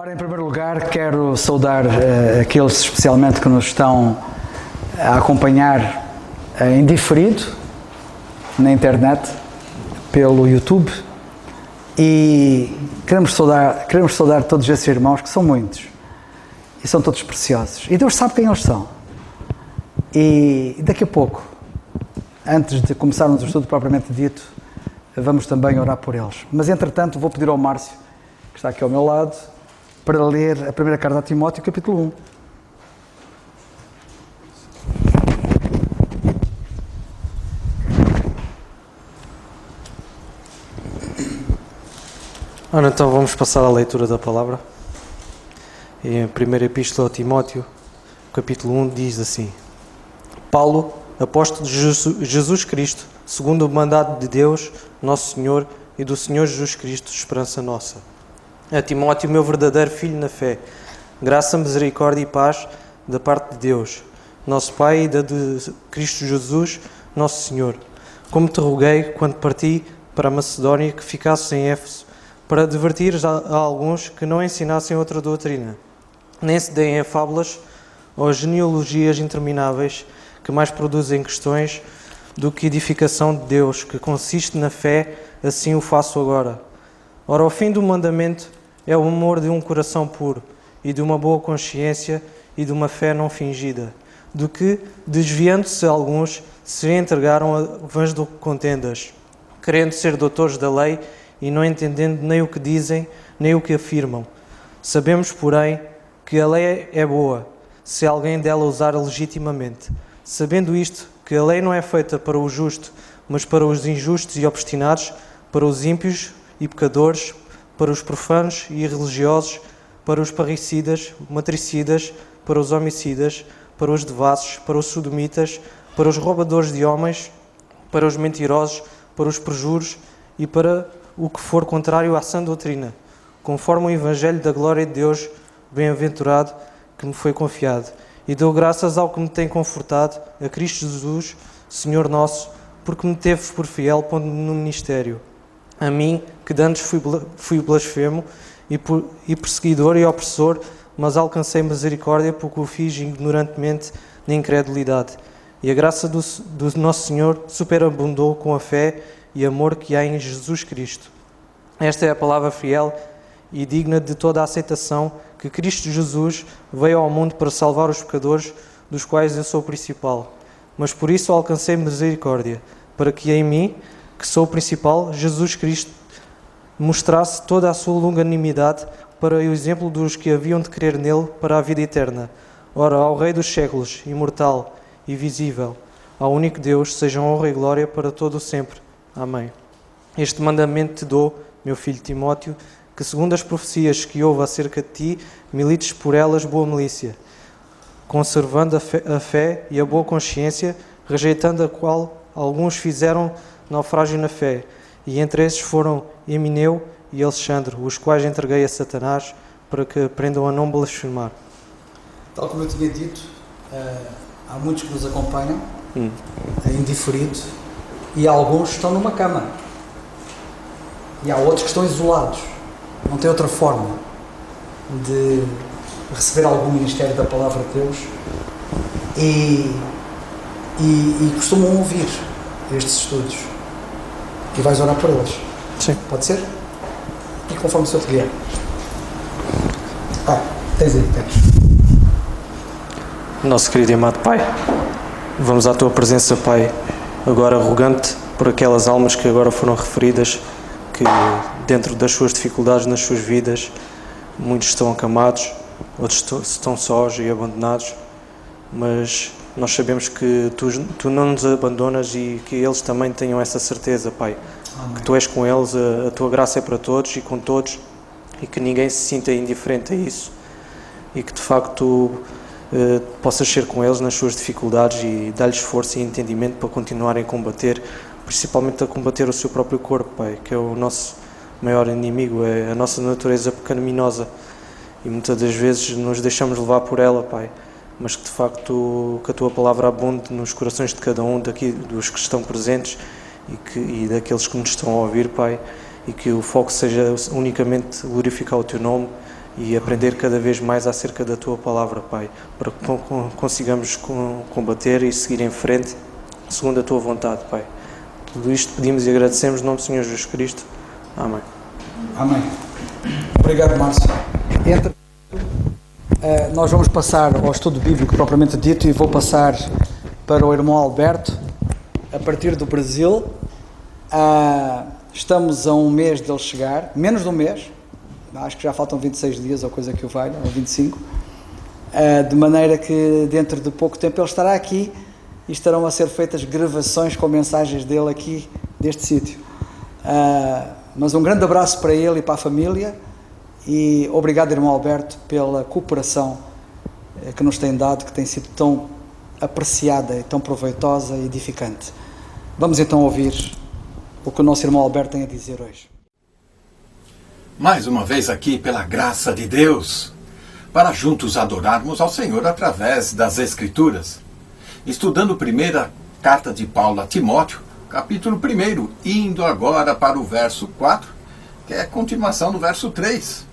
Ora, em primeiro lugar, quero saudar aqueles especialmente que nos estão a acompanhar em diferido na internet, pelo YouTube, e queremos saudar todos esses irmãos, que são muitos e são todos preciosos, e Deus sabe quem eles são. E daqui a pouco, antes de começarmos o estudo propriamente dito, vamos também orar por eles. Mas entretanto vou pedir ao Márcio, que está aqui ao meu lado, para ler a primeira carta a Timóteo, capítulo 1. Ora, então vamos passar à leitura da palavra. Em 1 Epístola a Timóteo, capítulo 1, diz assim: Paulo, apóstolo de Jesus Cristo, segundo o mandado de Deus, nosso Senhor, e do Senhor Jesus Cristo, esperança nossa. A Timóteo, meu verdadeiro filho na fé, graça, misericórdia e paz da parte de Deus, nosso Pai, e da de Cristo Jesus, nosso Senhor. Como te roguei, quando parti para a Macedónia, que ficasses em Éfeso, para advertires a alguns que não ensinassem outra doutrina, nem se deem a fábulas ou a genealogias intermináveis, que mais produzem questões do que edificação de Deus, que consiste na fé, assim o faço agora. Ora, o fim do mandamento é o amor de um coração puro, e de uma boa consciência, e de uma fé não fingida, do que, desviando-se alguns, se entregaram a vãs contendas, querendo ser doutores da lei, e não entendendo nem o que dizem, nem o que afirmam. Sabemos, porém, que a lei é boa, se alguém dela usar legitimamente. Sabendo isto, que a lei não é feita para o justo, mas para os injustos e obstinados, para os ímpios e pecadores, para os profanos e irreligiosos, para os parricidas, matricidas, para os homicidas, para os devassos, para os sodomitas, para os roubadores de homens, para os mentirosos, para os perjuros e para o que for contrário à sã doutrina, conforme o Evangelho da glória de Deus, bem-aventurado, que me foi confiado. E dou graças ao que me tem confortado, a Cristo Jesus, Senhor nosso, porque me teve por fiel pondo-me no ministério. A mim, que de antes fui blasfemo e perseguidor e opressor, mas alcancei misericórdia porque o fiz ignorantemente na incredulidade. E a graça do nosso Senhor superabundou com a fé e amor que há em Jesus Cristo. Esta é a palavra fiel e digna de toda a aceitação, que Cristo Jesus veio ao mundo para salvar os pecadores, dos quais eu sou o principal. Mas por isso alcancei misericórdia, para que em mim, que sou o principal, Jesus Cristo mostrasse toda a sua longanimidade para o exemplo dos que haviam de crer nele para a vida eterna. Ora, ao Rei dos séculos, imortal e visível, ao único Deus, sejam honra e glória para todo o sempre. Amém. Este mandamento te dou, meu filho Timóteo, que segundo as profecias que houve acerca de ti, milites por elas boa milícia, conservando a fé e a boa consciência, rejeitando a qual alguns fizeram naufrágio na fé, e entre esses foram Emineu e Alexandre, os quais entreguei a Satanás, para que aprendam a não blasfemar. Tal como eu tinha dito, há muitos que nos acompanham em diferido, e alguns estão numa cama, e há outros que estão isolados, não tem outra forma de receber algum ministério da palavra de Deus, e costumam ouvir estes estudos, e vais orar por eles. Sim. Pode ser? E conforme o Senhor te guiar. Tens. Nosso querido e amado Pai, vamos à Tua presença, Pai, agora rogante por aquelas almas que agora foram referidas, que dentro das suas dificuldades nas suas vidas, muitos estão acamados, outros estão sós e abandonados, mas nós sabemos que Tu não nos abandonas e que eles também tenham essa certeza, Pai. Amém. Que Tu és com eles, a Tua graça é para todos e com todos, e que ninguém se sinta indiferente a isso, e que de facto possas ser com eles nas suas dificuldades e dar-lhes força e entendimento para continuarem a combater, principalmente a combater o seu próprio corpo, Pai, que é o nosso maior inimigo, é a nossa natureza pecaminosa, e muitas das vezes nos deixamos levar por ela, Pai, mas que de facto que a Tua palavra abunde nos corações de cada um daqui, dos que estão presentes e daqueles que nos estão a ouvir, Pai, e que o foco seja unicamente glorificar o Teu nome e aprender cada vez mais acerca da Tua Palavra, Pai, para que consigamos combater e seguir em frente segundo a Tua vontade, Pai. Tudo isto pedimos e agradecemos no nome do Senhor Jesus Cristo. Amém. Amém. Obrigado, Márcio. Nós vamos passar ao estudo bíblico propriamente dito e vou passar para o irmão Alberto, a partir do Brasil. Estamos a um mês dele chegar, menos de um mês, acho que já faltam 26 dias ou coisa que o valha, ou 25, de maneira que dentro de pouco tempo ele estará aqui e estarão a ser feitas gravações com mensagens dele aqui deste sítio. Mas um grande abraço para ele e para a família e obrigado, irmão Alberto, pela cooperação que nos tem dado, que tem sido tão apreciada e tão proveitosa e edificante. Vamos então ouvir o que o nosso irmão Alberto tem a dizer hoje. Mais uma vez aqui, pela graça de Deus, para juntos adorarmos ao Senhor através das Escrituras. Estudando a primeira carta de Paulo a Timóteo, capítulo 1, indo agora para o verso 4, que é a continuação do verso 3.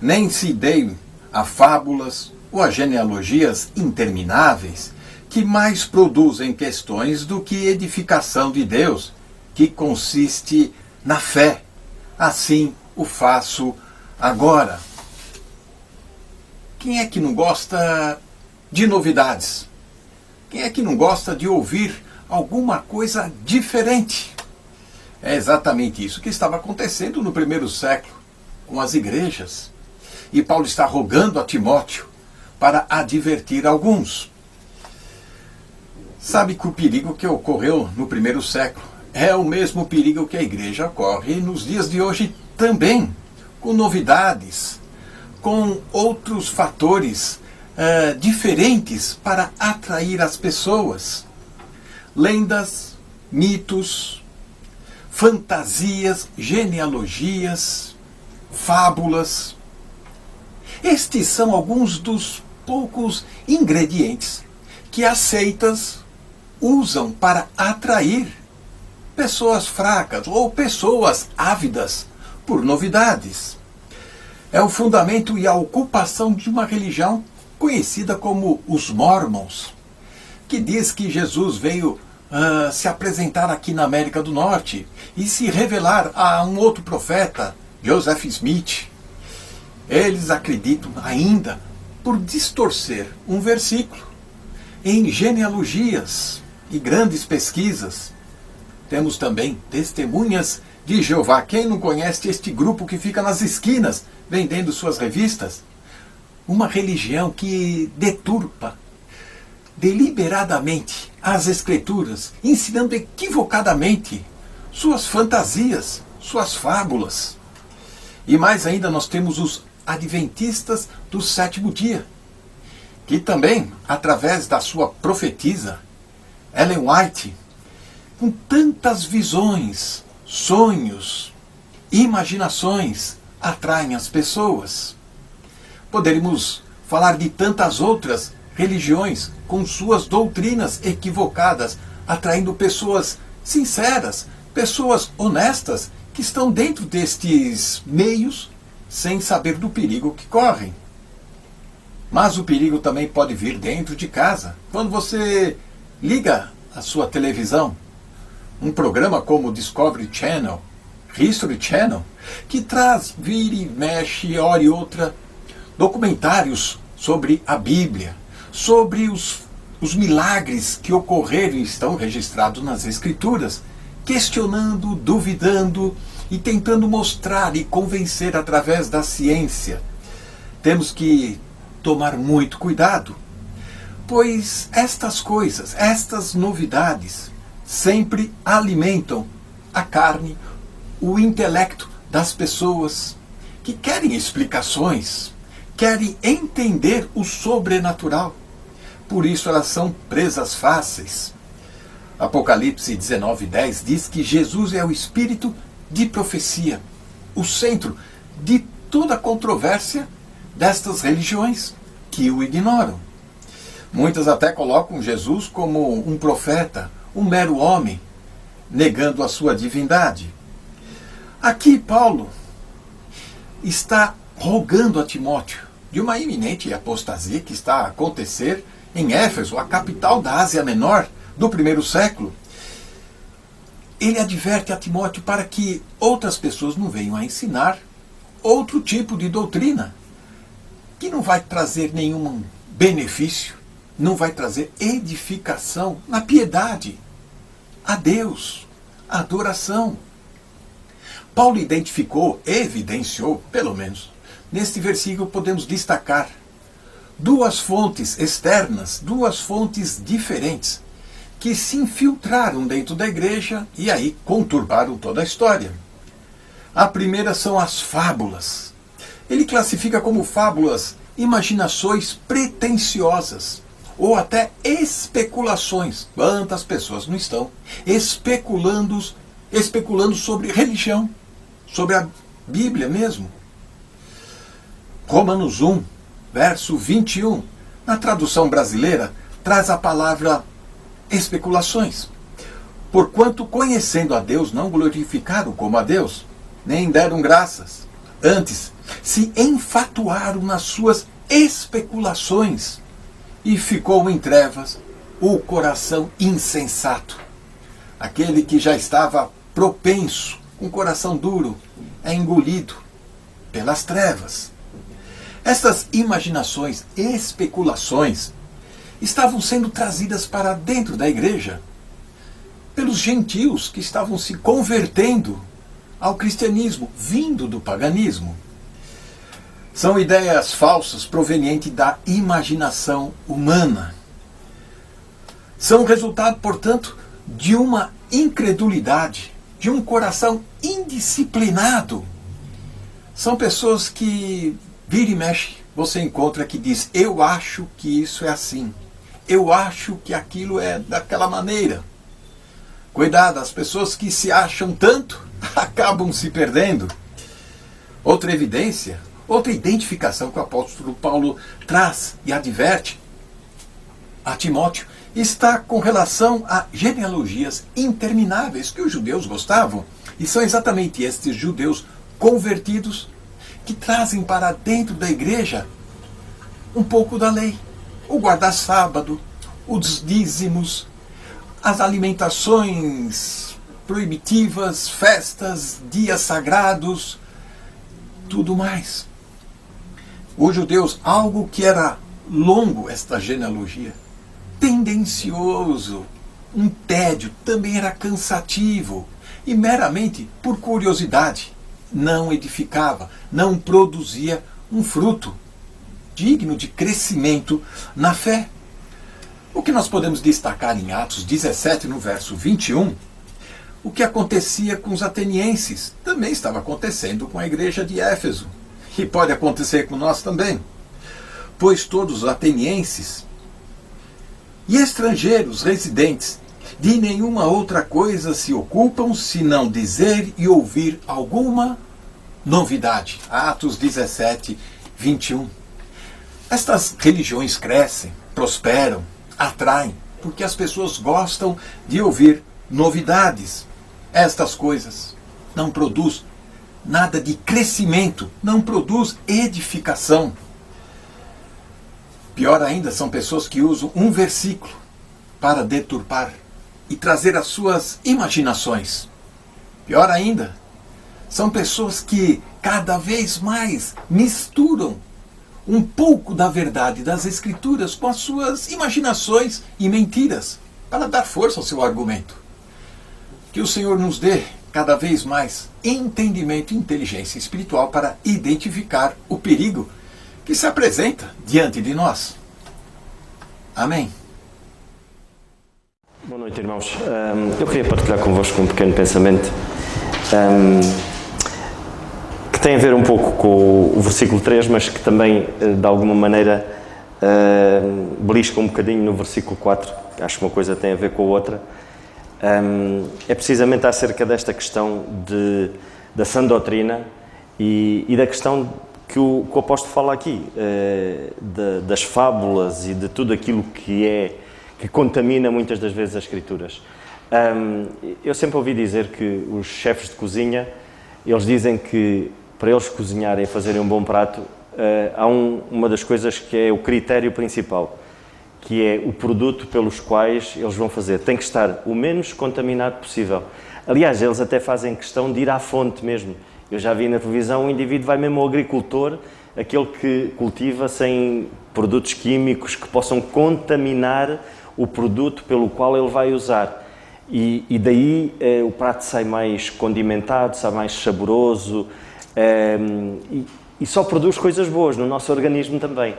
Nem se deem a fábulas ou a genealogias intermináveis, que mais produzem questões do que edificação de Deus, que consiste na fé. Assim o faço agora. Quem é que não gosta de novidades? Quem é que não gosta de ouvir alguma coisa diferente? É exatamente isso que estava acontecendo no primeiro século com as igrejas. E Paulo está rogando a Timóteo para advertir alguns. Sabe que o perigo que ocorreu no primeiro século é o mesmo perigo que a igreja corre nos dias de hoje também, com novidades, com outros fatores diferentes para atrair as pessoas. Lendas, mitos, fantasias, genealogias, fábulas. Estes são alguns dos poucos ingredientes que as seitas usam para atrair pessoas fracas ou pessoas ávidas por novidades. É o fundamento e a ocupação de uma religião conhecida como os Mormons, que diz que Jesus veio se apresentar aqui na América do Norte e se revelar a um outro profeta, Joseph Smith. Eles acreditam ainda por distorcer um versículo em genealogias e grandes pesquisas. Temos também testemunhas de Jeová. Quem não conhece este grupo que fica nas esquinas vendendo suas revistas? Uma religião que deturpa deliberadamente as Escrituras, ensinando equivocadamente suas fantasias, suas fábulas. E mais ainda nós temos os adventistas do sétimo dia, que também, através da sua profetisa, Ellen White, com tantas visões, sonhos, imaginações, atraem as pessoas. Poderíamos falar de tantas outras religiões com suas doutrinas equivocadas, atraindo pessoas sinceras, pessoas honestas, que estão dentro destes meios sem saber do perigo que correm. Mas o perigo também pode vir dentro de casa. Quando você liga a sua televisão, um programa como Discovery Channel, History Channel, que traz, vira e mexe, hora e outra, documentários sobre a Bíblia, sobre os milagres que ocorreram e estão registrados nas Escrituras, questionando, duvidando e tentando mostrar e convencer através da ciência. Temos que tomar muito cuidado, pois estas coisas, estas novidades, sempre alimentam a carne, o intelecto das pessoas que querem explicações, querem entender o sobrenatural. Por isso elas são presas fáceis. Apocalipse 19:10 diz que Jesus é o espírito de profecia, o centro de toda a controvérsia destas religiões que o ignoram. Muitas até colocam Jesus como um profeta, um mero homem, negando a sua divindade. Aqui Paulo está rogando a Timóteo de uma iminente apostasia que está a acontecer em Éfeso, a capital da Ásia Menor do primeiro século. Ele adverte a Timóteo para que outras pessoas não venham a ensinar outro tipo de doutrina, que não vai trazer nenhum benefício, não vai trazer edificação na piedade, a Deus, a adoração. Paulo identificou, evidenciou, pelo menos, neste versículo podemos destacar duas fontes externas, duas fontes diferentes, que se infiltraram dentro da igreja e aí conturbaram toda a história. A primeira são as fábulas. Ele classifica como fábulas imaginações pretensiosas ou até especulações. Quantas pessoas não estão especulando sobre religião, sobre a Bíblia mesmo? Romanos 1, verso 21, na tradução brasileira, traz a palavra especulações. Porquanto, conhecendo a Deus, não glorificaram como a Deus, nem deram graças. Antes, se enfatuaram nas suas especulações, e ficou em trevas o coração insensato. Aquele que já estava propenso, com coração duro, é engolido pelas trevas. Essas imaginações, especulações, estavam sendo trazidas para dentro da igreja pelos gentios que estavam se convertendo ao cristianismo, vindo do paganismo. São ideias falsas provenientes da imaginação humana. São resultado, portanto, de uma incredulidade, de um coração indisciplinado. São pessoas que, vira e mexe, você encontra que diz: eu acho que isso é assim. Eu acho que aquilo é daquela maneira. Cuidado, as pessoas que se acham tanto acabam se perdendo. Outra evidência, outra identificação que o apóstolo Paulo traz e adverte a Timóteo está com relação a genealogias intermináveis que os judeus gostavam. E são exatamente estes judeus convertidos que trazem para dentro da igreja um pouco da lei. O guarda-sábado, os dízimos, as alimentações proibitivas, festas, dias sagrados, tudo mais. Os judeus, algo que era longo, esta genealogia, tendencioso, um tédio, também era cansativo e meramente por curiosidade, não edificava, não produzia um fruto digno de crescimento na fé. O que nós podemos destacar em Atos 17, no verso 21, o que acontecia com os atenienses, também estava acontecendo com a igreja de Éfeso, e pode acontecer com nós também. Pois todos os atenienses e estrangeiros residentes de nenhuma outra coisa se ocupam, senão dizer e ouvir alguma novidade. Atos 17, 21. Estas religiões crescem, prosperam, atraem, porque as pessoas gostam de ouvir novidades. Estas coisas não produzem nada de crescimento, não produz edificação. Pior ainda, são pessoas que usam um versículo para deturpar e trazer as suas imaginações. Pior ainda, são pessoas que cada vez mais misturam um pouco da verdade das Escrituras com as suas imaginações e mentiras para dar força ao seu argumento. Que o Senhor nos dê cada vez mais entendimento e inteligência espiritual para identificar o perigo que se apresenta diante de nós. Amém. Boa noite, irmãos. Eu queria partilhar convosco um pequeno pensamento que tem a ver um pouco com o versículo 3, mas que também, de alguma maneira, belisca um bocadinho no versículo 4. Acho que uma coisa tem a ver com a outra. É precisamente acerca desta questão da sã doutrina e da questão que o apóstolo fala aqui, das fábulas e de tudo aquilo que contamina muitas das vezes as Escrituras. Eu sempre ouvi dizer que os chefes de cozinha, eles dizem que para eles cozinharem e fazerem um bom prato, há uma das coisas que é o critério principal, que é o produto pelos quais eles vão fazer. Tem que estar o menos contaminado possível. Aliás, eles até fazem questão de ir à fonte mesmo. Eu já vi na televisão, o indivíduo vai mesmo ao agricultor, aquele que cultiva sem produtos químicos que possam contaminar o produto pelo qual ele vai usar. E daí o prato sai mais condimentado, sai mais saboroso, e só produz coisas boas no nosso organismo também.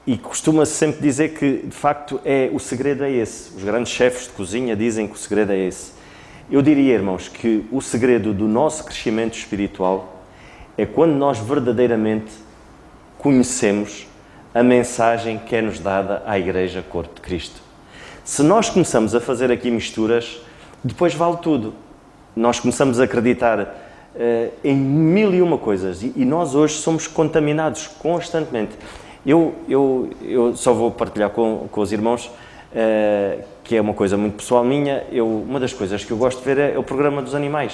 E costuma-se sempre dizer que, de facto, o segredo é esse. Os grandes chefes de cozinha dizem que o segredo é esse. Eu diria, irmãos, que o segredo do nosso crescimento espiritual é quando nós verdadeiramente conhecemos a mensagem que é-nos dada à Igreja Corpo de Cristo. Se nós começamos a fazer aqui misturas, depois vale tudo. Nós começamos a acreditar em mil e uma coisas e nós hoje somos contaminados constantemente. Eu só vou partilhar com os irmãos, que é uma coisa muito pessoal minha. Uma das coisas que eu gosto de ver é o programa dos animais.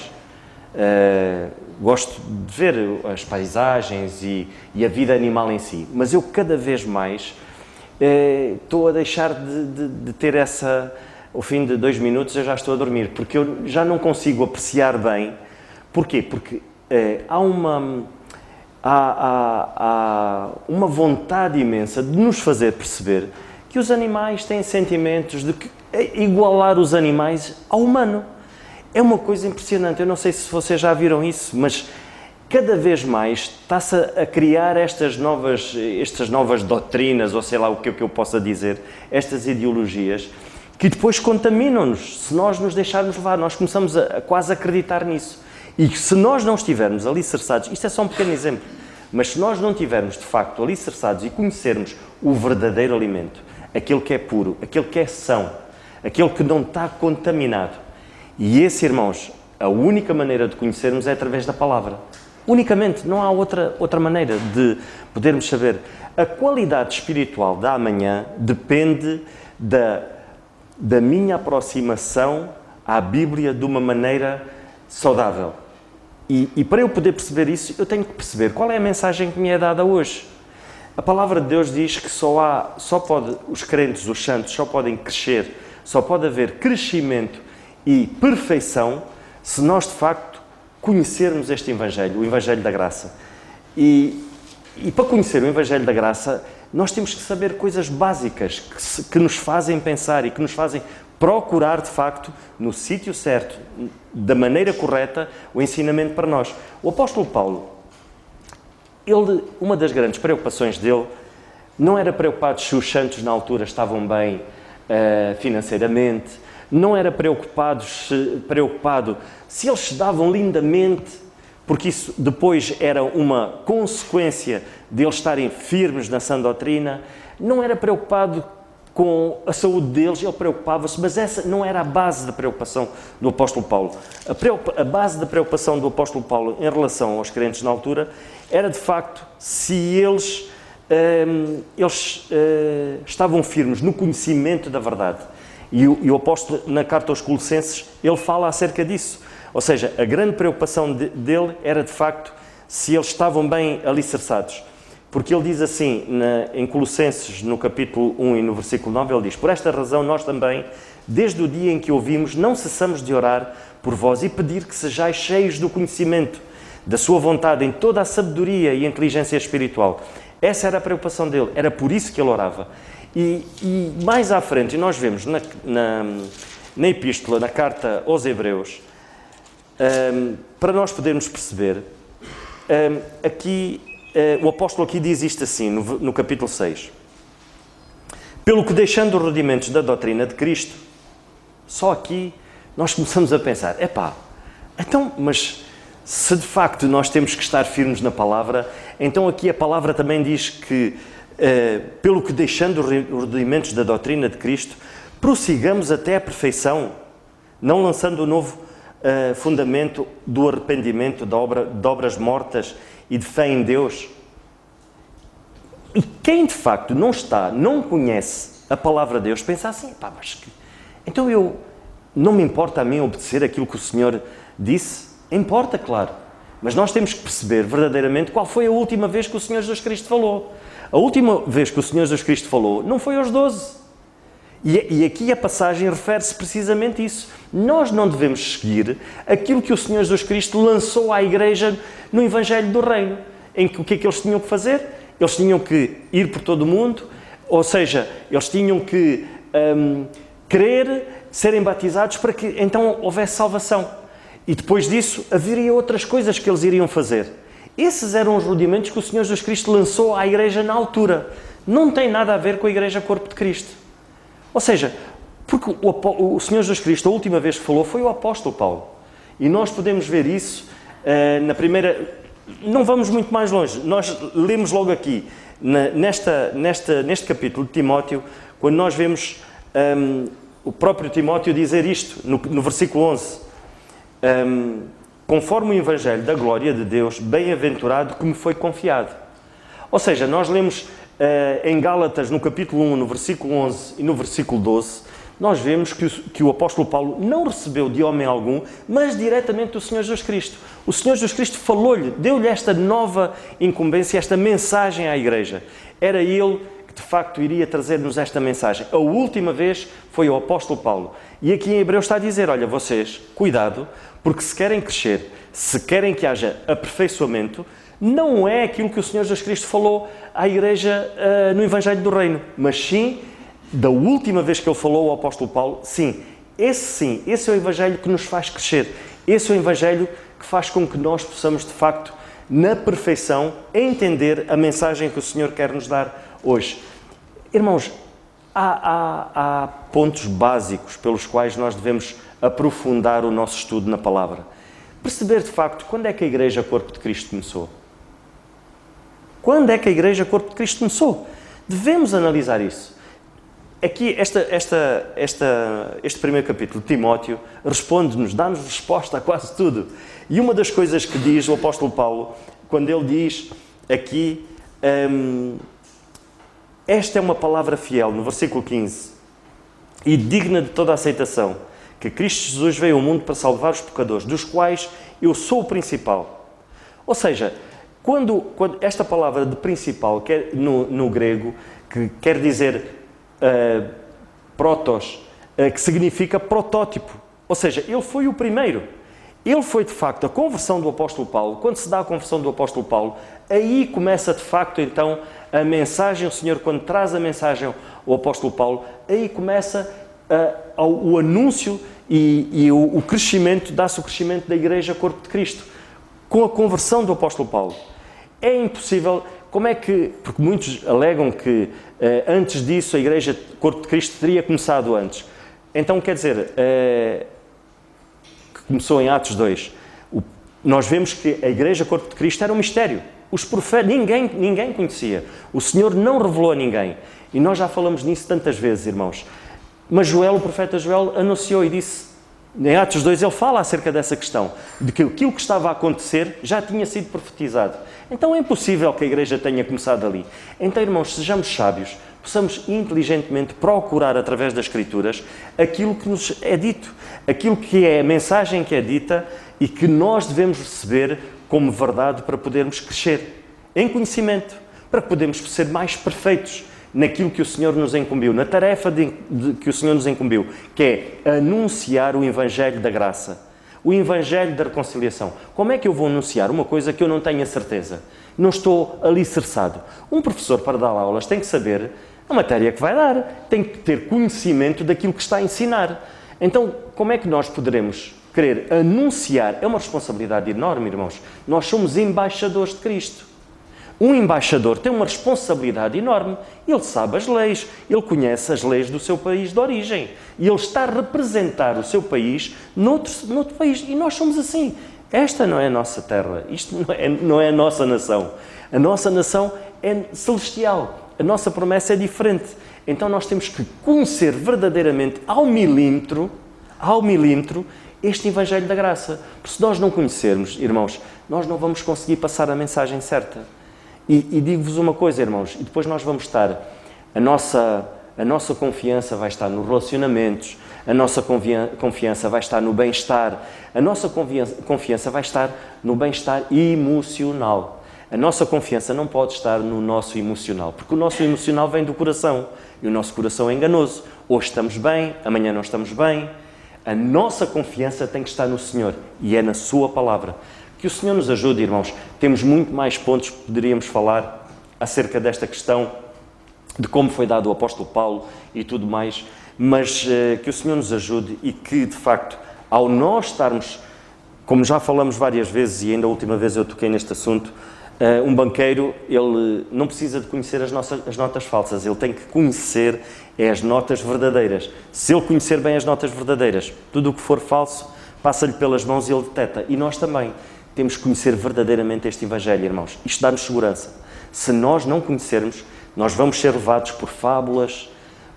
Gosto de ver as paisagens e a vida animal em si, mas eu cada vez mais estou a deixar de ter essa... Ao fim de 2 minutos eu já estou a dormir, porque eu já não consigo apreciar bem. Porquê? Porque há uma vontade imensa de nos fazer perceber que os animais têm sentimentos, de que igualar os animais ao humano. É uma coisa impressionante. Eu não sei se vocês já viram isso, mas cada vez mais está-se a criar estas novas doutrinas, ou sei lá o que eu possa dizer, estas ideologias, que depois contaminam-nos se nós nos deixarmos levar. Nós começamos a quase acreditar nisso. E se nós não estivermos alicerçados, isto é só um pequeno exemplo, mas se nós não estivermos de facto alicerçados e conhecermos o verdadeiro alimento, aquele que é puro, aquele que é são, aquele que não está contaminado, e esse, irmãos, a única maneira de conhecermos é através da palavra. Unicamente, não há outra maneira de podermos saber. A qualidade espiritual da amanhã depende da minha aproximação à Bíblia de uma maneira saudável. E para eu poder perceber isso, eu tenho que perceber qual é a mensagem que me é dada hoje. A palavra de Deus diz que os crentes, os santos, só podem crescer, só pode haver crescimento e perfeição se nós, de facto, conhecermos este Evangelho, o Evangelho da Graça. E para conhecer o Evangelho da Graça, nós temos que saber coisas básicas que nos fazem pensar e que nos fazem procurar, de facto, no sítio certo, da maneira correta, o ensinamento para nós. O apóstolo Paulo, uma das grandes preocupações dele, não era preocupado se os santos na altura estavam bem financeiramente, não era preocupado se eles se davam lindamente, porque isso depois era uma consequência de eles estarem firmes na sã doutrina. Não era preocupado com a saúde deles, ele preocupava-se, mas essa não era a base da preocupação do apóstolo Paulo. A base da preocupação do apóstolo Paulo em relação aos crentes na altura era, de facto, se eles estavam firmes no conhecimento da verdade. E o apóstolo, na carta aos Colossenses, ele fala acerca disso. Ou seja, a grande preocupação dele era, de facto, se eles estavam bem alicerçados. Porque ele diz assim, em Colossenses, no capítulo 1 e no versículo 9, ele diz: por esta razão nós também, desde o dia em que ouvimos, não cessamos de orar por vós e pedir que sejais cheios do conhecimento da sua vontade em toda a sabedoria e inteligência espiritual. Essa era a preocupação dele, era por isso que ele orava. E mais à frente, nós vemos na epístola, na carta aos Hebreus, para nós podermos perceber, o apóstolo aqui diz isto assim, no capítulo 6. Pelo que, deixando os rudimentos da doutrina de Cristo, só aqui nós começamos a pensar, então, mas se de facto nós temos que estar firmes na palavra, então aqui a palavra também diz que, pelo que, deixando os rudimentos da doutrina de Cristo, prossigamos até a perfeição, não lançando o novo fundamento do arrependimento de obras mortas e de fé em Deus. E quem de facto não conhece a palavra de Deus, pensa assim, então não me importa a mim obedecer aquilo que o Senhor disse? Importa, claro. Mas nós temos que perceber verdadeiramente qual foi a última vez que o Senhor Jesus Cristo falou. A última vez que o Senhor Jesus Cristo falou não foi aos 12. E aqui a passagem refere-se precisamente a isso. Nós não devemos seguir aquilo que o Senhor Jesus Cristo lançou à igreja no Evangelho do Reino. Em que o que é que eles tinham que fazer? Eles tinham que ir por todo o mundo, ou seja, eles tinham que crer, serem batizados para que então houvesse salvação. E depois disso haveria outras coisas que eles iriam fazer. Esses eram os rudimentos que o Senhor Jesus Cristo lançou à igreja na altura. Não tem nada a ver com a igreja Corpo de Cristo. Ou seja, porque o Senhor Jesus Cristo, a última vez que falou, foi o apóstolo Paulo. E nós podemos ver isso na primeira... Não vamos muito mais longe. Nós lemos logo aqui, neste capítulo de Timóteo, quando nós vemos o próprio Timóteo dizer isto, no versículo 11. Conforme o Evangelho da glória de Deus, bem-aventurado que me foi confiado. Ou seja, nós lemos em Gálatas, no capítulo 1, no versículo 11 e no versículo 12, nós vemos que o apóstolo Paulo não recebeu de homem algum, mas diretamente do Senhor Jesus Cristo. O Senhor Jesus Cristo falou-lhe, deu-lhe esta nova incumbência, esta mensagem à igreja. Era ele que de facto iria trazer-nos esta mensagem. A última vez foi o apóstolo Paulo. E aqui em Hebreus está a dizer, olha, vocês, cuidado, porque se querem crescer, se querem que haja aperfeiçoamento, não é aquilo que o Senhor Jesus Cristo falou à igreja no Evangelho do Reino, mas sim, da última vez que ele falou ao apóstolo Paulo, sim, esse é o Evangelho que nos faz crescer, esse é o Evangelho que faz com que nós possamos, de facto, na perfeição, entender a mensagem que o Senhor quer nos dar hoje. Irmãos, há pontos básicos pelos quais nós devemos aprofundar o nosso estudo na palavra. Perceber, de facto, quando é que a Igreja Corpo de Cristo começou. Quando é que a Igreja Corpo de Cristo começou? Devemos analisar isso. Aqui, este primeiro capítulo de Timóteo responde-nos, dá-nos resposta a quase tudo. E uma das coisas que diz o apóstolo Paulo, quando ele diz aqui, esta é uma palavra fiel, no versículo 15, e digna de toda a aceitação, que Cristo Jesus veio ao mundo para salvar os pecadores, dos quais eu sou o principal. Ou seja, quando esta palavra de principal, que é no grego, que quer dizer protos, que significa protótipo. Ou seja, ele foi o primeiro. Ele foi, de facto, a conversão do apóstolo Paulo. Quando se dá a conversão do apóstolo Paulo, aí começa, de facto, então, a mensagem. O Senhor, quando traz a mensagem ao apóstolo Paulo, aí começa o anúncio e o crescimento, dá-se o crescimento da Igreja Corpo de Cristo. Com a conversão do apóstolo Paulo. É impossível... Como é que... Porque muitos alegam que antes disso a Igreja Corpo de Cristo teria começado antes. Então, quer dizer, que começou em Atos 2. Nós vemos que a Igreja Corpo de Cristo era um mistério. Os profetas, ninguém conhecia. O Senhor não revelou a ninguém. E nós já falamos nisso tantas vezes, irmãos. Mas Joel, o profeta Joel, anunciou e disse... Em Atos 2 ele fala acerca dessa questão, de que aquilo que estava a acontecer já tinha sido profetizado. Então é impossível que a Igreja tenha começado ali. Então, irmãos, sejamos sábios, possamos inteligentemente procurar através das Escrituras aquilo que nos é dito, aquilo que é a mensagem que é dita e que nós devemos receber como verdade para podermos crescer em conhecimento, para podermos ser mais perfeitos naquilo que o Senhor nos incumbiu, na tarefa que o Senhor nos incumbiu, que é anunciar o Evangelho da graça, o Evangelho da reconciliação. Como é que eu vou anunciar uma coisa que eu não tenho a certeza? Não estou alicerçado. Um professor, para dar aulas, tem que saber a matéria que vai dar, tem que ter conhecimento daquilo que está a ensinar. Então, como é que nós poderemos querer anunciar? É uma responsabilidade enorme, irmãos. Nós somos embaixadores de Cristo. Um embaixador tem uma responsabilidade enorme. Ele sabe as leis, ele conhece as leis do seu país de origem. E ele está a representar o seu país noutro país. E nós somos assim. Esta não é a nossa terra, isto não é a nossa nação. A nossa nação é celestial. A nossa promessa é diferente. Então nós temos que conhecer verdadeiramente ao milímetro, este Evangelho da Graça. Porque se nós não conhecermos, irmãos, nós não vamos conseguir passar a mensagem certa. E digo-vos uma coisa, irmãos, e depois nós vamos estar, a nossa confiança vai estar nos relacionamentos, a nossa confiança vai estar no bem-estar, a nossa confiança vai estar no bem-estar emocional. A nossa confiança não pode estar no nosso emocional, porque o nosso emocional vem do coração e o nosso coração é enganoso. Hoje estamos bem, amanhã não estamos bem. A nossa confiança tem que estar no Senhor e é na Sua palavra. Que o Senhor nos ajude, irmãos. Temos muito mais pontos que poderíamos falar acerca desta questão de como foi dado o apóstolo Paulo e tudo mais, mas que o Senhor nos ajude e que, de facto, ao nós estarmos, como já falamos várias vezes e ainda a última vez eu toquei neste assunto, um banqueiro, ele não precisa de conhecer as notas falsas, ele tem que conhecer as notas verdadeiras. Se ele conhecer bem as notas verdadeiras, tudo o que for falso passa-lhe pelas mãos e ele detecta. E nós também temos que conhecer verdadeiramente este Evangelho, irmãos. Isto dá-nos segurança. Se nós não conhecermos, nós vamos ser levados por fábulas,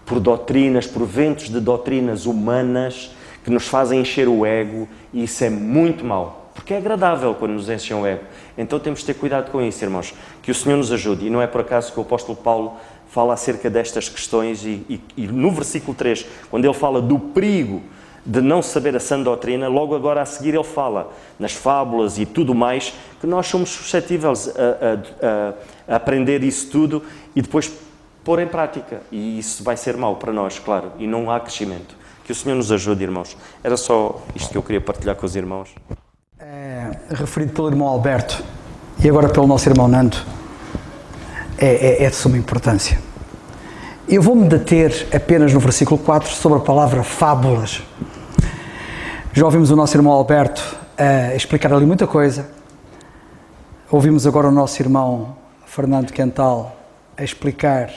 por doutrinas, por ventos de doutrinas humanas que nos fazem encher o ego, e isso é muito mau, porque é agradável quando nos enchem o ego. Então temos de ter cuidado com isso, irmãos. Que o Senhor nos ajude. E não é por acaso que o apóstolo Paulo fala acerca destas questões e no versículo 3, quando ele fala do perigo de não saber a sã doutrina, logo agora a seguir ele fala nas fábulas e tudo mais, que nós somos suscetíveis a aprender isso tudo e depois pôr em prática. E isso vai ser mau para nós, claro, e não há crescimento. Que o Senhor nos ajude, irmãos. Era só isto que eu queria partilhar com os irmãos. Referido pelo irmão Alberto e agora pelo nosso irmão Nando, é de suma importância. Eu vou-me deter apenas no versículo 4 sobre a palavra fábulas. Já ouvimos o nosso irmão Alberto explicar ali muita coisa. Ouvimos agora o nosso irmão Fernando Quental a explicar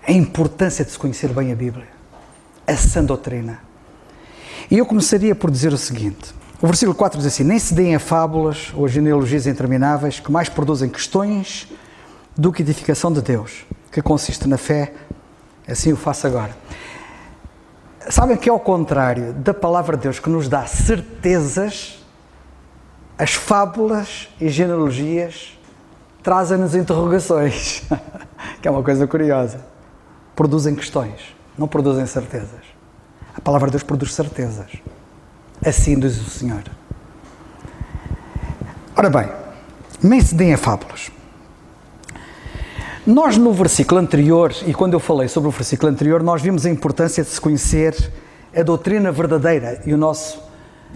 a importância de se conhecer bem a Bíblia, a sã doutrina. E eu começaria por dizer o seguinte: o versículo 4 diz assim: nem se deem a fábulas ou a genealogias intermináveis que mais produzem questões do que edificação de Deus, que consiste na fé, assim o faço agora. Sabem que ao contrário da palavra de Deus que nos dá certezas, as fábulas e genealogias trazem-nos interrogações, que é uma coisa curiosa. Produzem questões, não produzem certezas. A palavra de Deus produz certezas. Assim diz o Senhor. Ora bem, nem se deem a fábulas. Nós no versículo anterior, e quando eu falei sobre o versículo anterior, nós vimos a importância de se conhecer a doutrina verdadeira, e o nosso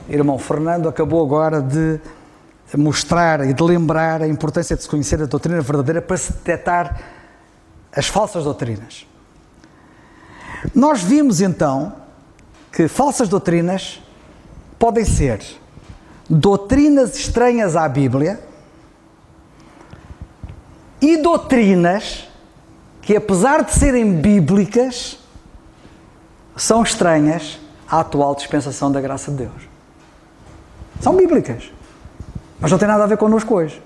irmão Fernando acabou agora de mostrar e de lembrar a importância de se conhecer a doutrina verdadeira para se detectar as falsas doutrinas. Nós vimos então que falsas doutrinas podem ser doutrinas estranhas à Bíblia e doutrinas que, apesar de serem bíblicas, são estranhas à atual dispensação da graça de Deus. São bíblicas, mas não têm nada a ver connosco hoje.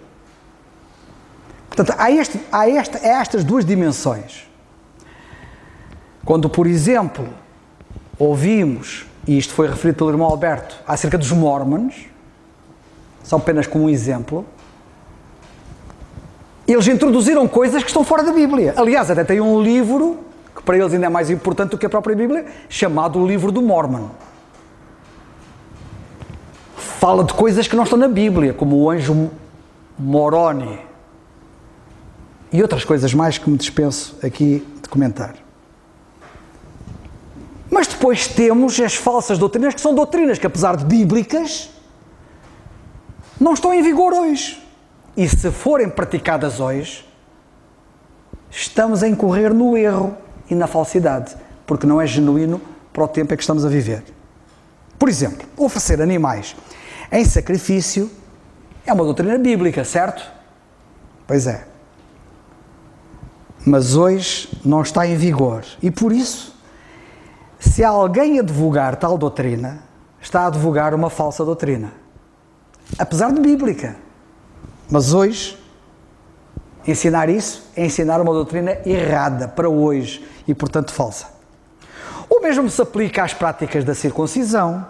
Portanto, há estas duas dimensões. Quando, por exemplo, ouvimos, e isto foi referido pelo irmão Alberto, acerca dos Mormons, só apenas como um exemplo, eles introduziram coisas que estão fora da Bíblia. Aliás, até tem um livro, que para eles ainda é mais importante do que a própria Bíblia, chamado o Livro do Mormon. Fala de coisas que não estão na Bíblia, como o anjo Moroni e outras coisas mais que me dispenso aqui de comentar. Mas depois temos as falsas doutrinas, que são doutrinas que, apesar de bíblicas, não estão em vigor hoje. E se forem praticadas hoje, estamos a incorrer no erro e na falsidade, porque não é genuíno para o tempo em que estamos a viver. Por exemplo, oferecer animais em sacrifício é uma doutrina bíblica, certo? Pois é. Mas hoje não está em vigor. E por isso, se há alguém a divulgar tal doutrina, está a divulgar uma falsa doutrina. Apesar de bíblica. Mas hoje, ensinar isso é ensinar uma doutrina errada para hoje e, portanto, falsa. O mesmo se aplica às práticas da circuncisão,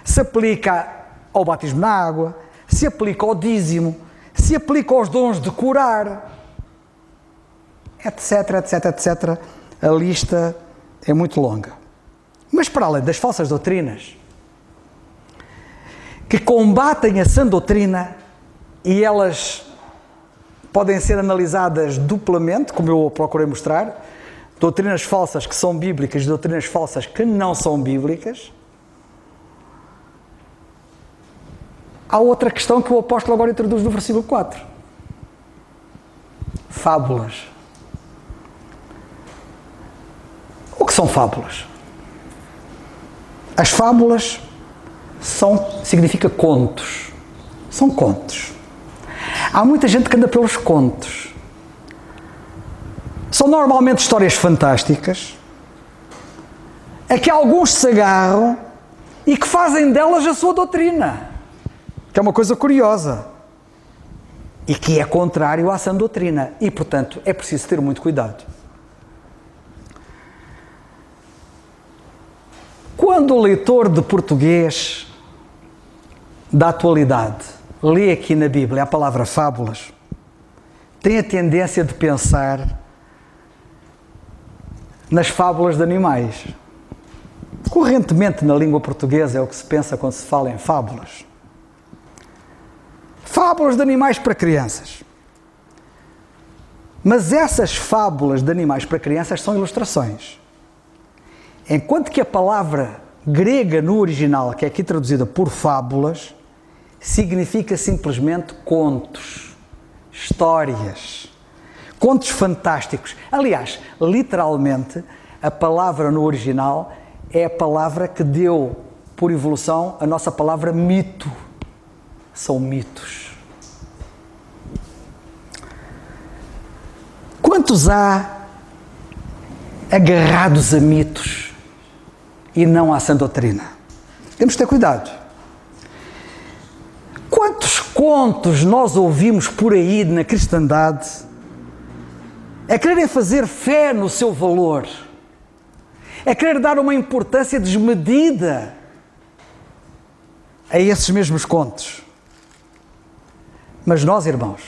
se aplica ao batismo na água, se aplica ao dízimo, se aplica aos dons de curar, etc, etc, etc. A lista é muito longa. Mas para além das falsas doutrinas, que combatem a sã doutrina, e elas podem ser analisadas duplamente, como eu procurei mostrar, doutrinas falsas que são bíblicas e doutrinas falsas que não são bíblicas. Há outra questão que o apóstolo agora introduz no versículo 4. Fábulas. O que são fábulas? As fábulas significa contos. São contos. Há muita gente que anda pelos contos. São normalmente histórias fantásticas, a que alguns se agarram e que fazem delas a sua doutrina, que é uma coisa curiosa e que é contrário à sã doutrina, e portanto é preciso ter muito cuidado. Quando o leitor de português da atualidade lê aqui na Bíblia a palavra fábulas, tem a tendência de pensar nas fábulas de animais. Correntemente na língua portuguesa é o que se pensa quando se fala em fábulas. Fábulas de animais para crianças. Mas essas fábulas de animais para crianças são ilustrações. Enquanto que a palavra grega no original, que é aqui traduzida por fábulas, significa simplesmente contos, histórias, contos fantásticos. Aliás, literalmente, a palavra no original é a palavra que deu, por evolução, a nossa palavra mito. São mitos. Quantos há agarrados a mitos e não à sã doutrina? Temos de ter cuidado. Quantos contos nós ouvimos por aí na cristandade a quererem fazer fé no seu valor, a querer dar uma importância desmedida a esses mesmos contos. Mas nós, irmãos,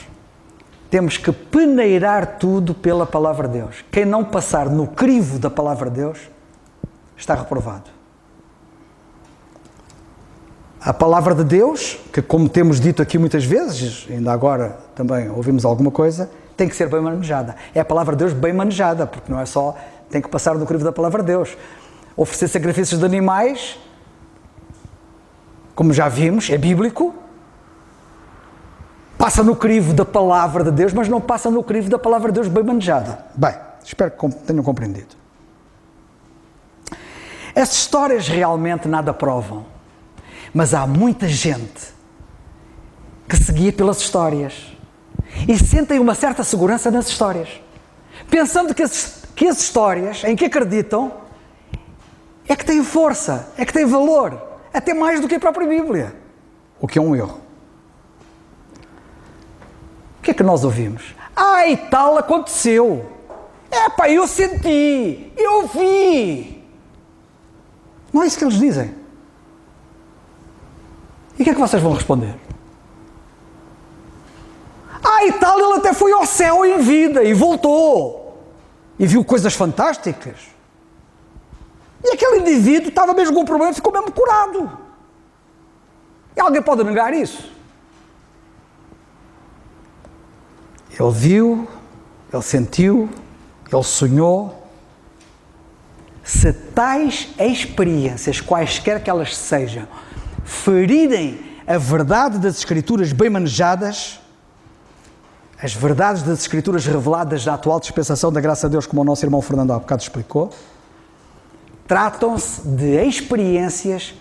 temos que peneirar tudo pela palavra de Deus. Quem não passar no crivo da palavra de Deus está reprovado. A palavra de Deus, que como temos dito aqui muitas vezes, ainda agora também ouvimos alguma coisa, tem que ser bem manejada. É a palavra de Deus bem manejada, porque não é só, tem que passar no crivo da palavra de Deus. Oferecer sacrifícios de animais, como já vimos, é bíblico, passa no crivo da palavra de Deus, mas não passa no crivo da palavra de Deus bem manejada. Bem, espero que tenham compreendido. Essas histórias realmente nada provam, mas há muita gente que se guia pelas histórias e sentem uma certa segurança nas histórias, pensando que as histórias em que acreditam é que têm força, é que têm valor, até mais do que a própria Bíblia, o que é um erro. O que é que nós ouvimos? E tal aconteceu. Eu senti, eu vi. Não é isso que eles dizem. E o que é que vocês vão responder? E tal, ele até foi ao céu em vida e voltou. E viu coisas fantásticas. E aquele indivíduo estava mesmo com um problema e ficou mesmo curado. E alguém pode negar isso? Ele viu, ele sentiu, ele sonhou. Se tais experiências, quaisquer que elas sejam, ferirem a verdade das Escrituras bem manejadas, as verdades das Escrituras reveladas na atual dispensação da graça de Deus, como o nosso irmão Fernando há bocado explicou, tratam-se de experiências